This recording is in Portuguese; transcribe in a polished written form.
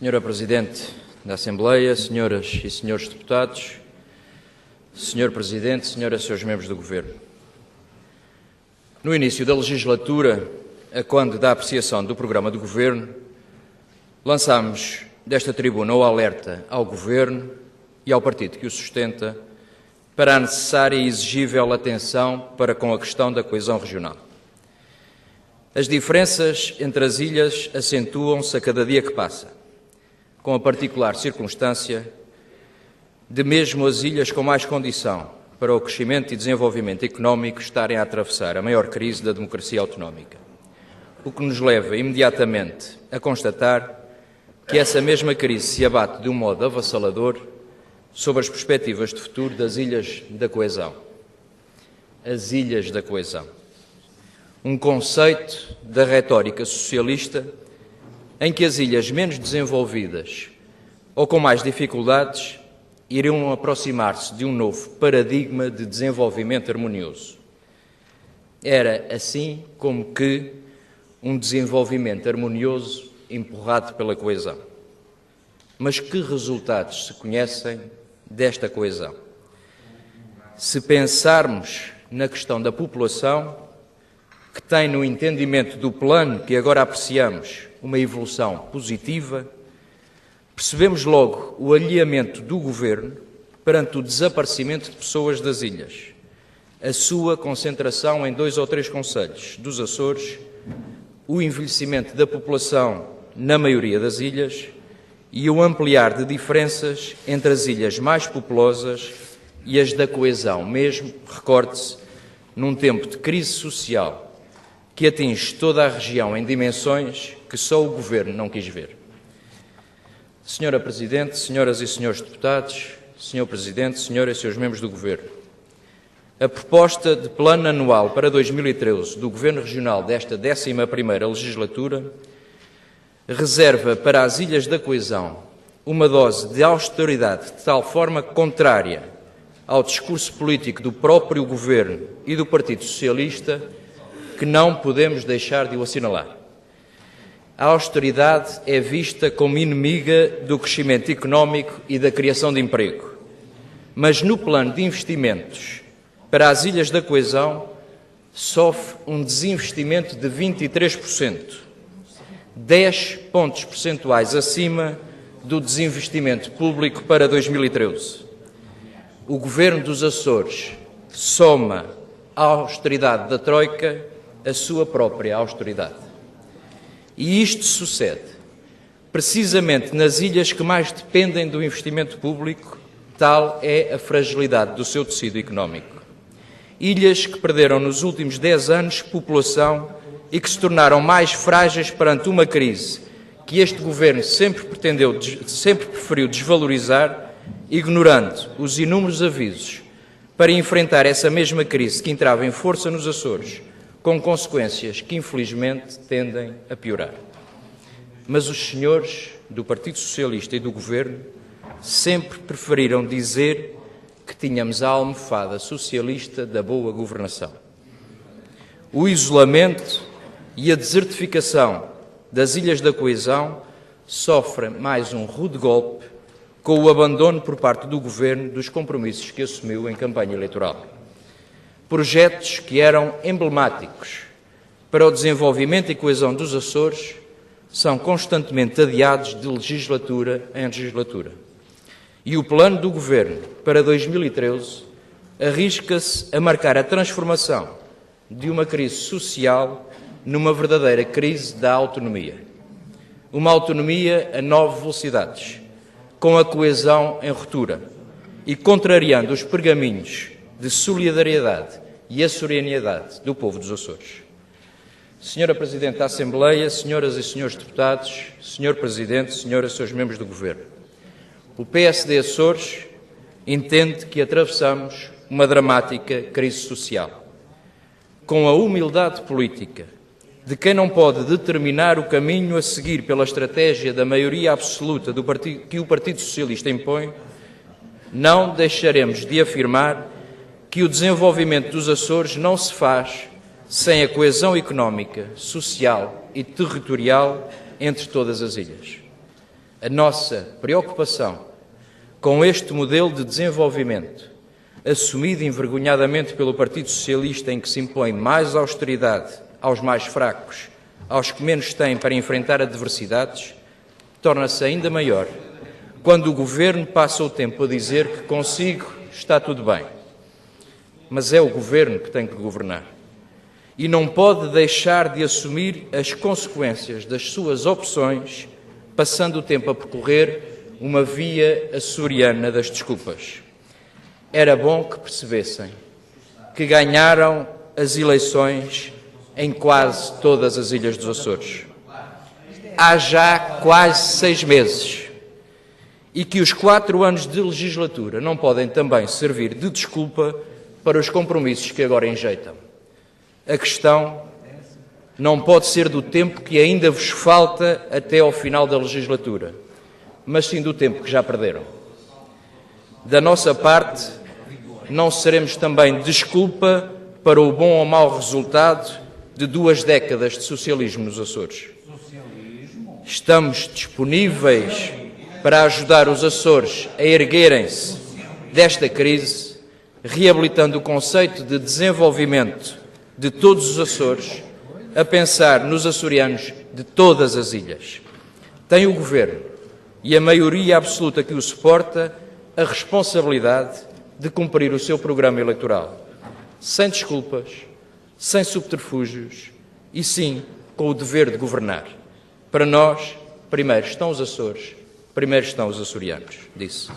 Senhora Presidente da Assembleia, senhoras e senhores deputados, Senhor Presidente, senhoras e senhores membros do Governo. No início da legislatura, a quando da apreciação do programa do Governo, lançámos desta tribuna o alerta ao Governo e ao partido que o sustenta para a necessária e exigível atenção para com a questão da coesão regional. As diferenças entre as ilhas acentuam-se a cada dia que passa, com a particular circunstância de mesmo as ilhas com mais condição para o crescimento e desenvolvimento económico estarem a atravessar a maior crise da democracia autonómica, o que nos leva imediatamente a constatar que essa mesma crise se abate de um modo avassalador sobre as perspectivas de futuro das Ilhas da Coesão. As Ilhas da Coesão. Um conceito da retórica socialista em que as ilhas menos desenvolvidas ou com mais dificuldades iriam aproximar-se de um novo paradigma de desenvolvimento harmonioso. Era assim como que um desenvolvimento harmonioso empurrado pela coesão. Mas que resultados se conhecem desta coesão? Se pensarmos na questão da população, que tem no entendimento do plano que agora apreciamos uma evolução positiva, percebemos logo o alheamento do Governo perante o desaparecimento de pessoas das ilhas, a sua concentração em 2 ou 3 concelhos dos Açores, o envelhecimento da população na maioria das ilhas e o ampliar de diferenças entre as ilhas mais populosas e as da coesão, mesmo, recorde-se, num tempo de crise social que atinge toda a região em dimensões que só o Governo não quis ver. Senhora Presidente, senhoras e senhores deputados, Senhor Presidente, senhoras e senhores membros do Governo, a proposta de plano anual para 2013 do Governo Regional desta 11ª legislatura reserva para as Ilhas da Coesão uma dose de austeridade de tal forma contrária ao discurso político do próprio Governo e do Partido Socialista que não podemos deixar de o assinalar. A austeridade é vista como inimiga do crescimento económico e da criação de emprego. Mas no plano de investimentos para as Ilhas da Coesão sofre um desinvestimento de 23%, 10 pontos percentuais acima do desinvestimento público para 2013. O Governo dos Açores soma à austeridade da Troika a sua própria austeridade. E isto sucede precisamente nas ilhas que mais dependem do investimento público, tal é a fragilidade do seu tecido económico. Ilhas que perderam nos últimos 10 anos população e que se tornaram mais frágeis perante uma crise que este Governo sempre preferiu desvalorizar, ignorando os inúmeros avisos para enfrentar essa mesma crise que entrava em força nos Açores, com consequências que, infelizmente, tendem a piorar. Mas os senhores do Partido Socialista e do Governo sempre preferiram dizer que tínhamos a almofada socialista da boa governação. O isolamento e a desertificação das Ilhas da Coesão sofrem mais um rude golpe com o abandono por parte do Governo dos compromissos que assumiu em campanha eleitoral. Projetos que eram emblemáticos para o desenvolvimento e coesão dos Açores são constantemente adiados de legislatura em legislatura. E o plano do Governo para 2013 arrisca-se a marcar a transformação de uma crise social numa verdadeira crise da autonomia. Uma autonomia a 9 velocidades, com a coesão em ruptura e contrariando os pergaminhos de solidariedade e a solenidade do povo dos Açores. Senhora Presidente da Assembleia, senhoras e senhores deputados, Senhor Presidente, senhoras e senhores membros do Governo, o PSD Açores entende que atravessamos uma dramática crise social. Com a humildade política de quem não pode determinar o caminho a seguir pela estratégia da maioria absoluta que o Partido Socialista impõe, não deixaremos de afirmar que o desenvolvimento dos Açores não se faz sem a coesão económica, social e territorial entre todas as ilhas. A nossa preocupação com este modelo de desenvolvimento, assumido envergonhadamente pelo Partido Socialista, em que se impõe mais austeridade aos mais fracos, aos que menos têm para enfrentar adversidades, torna-se ainda maior quando o Governo passa o tempo a dizer que consigo está tudo bem. Mas é o Governo que tem que governar e não pode deixar de assumir as consequências das suas opções, passando o tempo a percorrer uma via açoriana das desculpas. Era bom que percebessem que ganharam as eleições em quase todas as ilhas dos Açores. Há já quase 6 meses. E que os 4 anos de legislatura não podem também servir de desculpa para os compromissos que agora enjeitam. A questão não pode ser do tempo que ainda vos falta até ao final da legislatura, mas sim do tempo que já perderam. Da nossa parte, não seremos também desculpa para o bom ou mau resultado de 2 décadas de socialismo nos Açores. Estamos disponíveis para ajudar os Açores a erguerem-se desta crise, reabilitando o conceito de desenvolvimento de todos os Açores, a pensar nos açorianos de todas as ilhas. Tem o Governo e a maioria absoluta que o suporta a responsabilidade de cumprir o seu programa eleitoral, sem desculpas, sem subterfúgios e sim com o dever de governar. Para nós, primeiro estão os Açores, primeiro estão os açorianos, disse.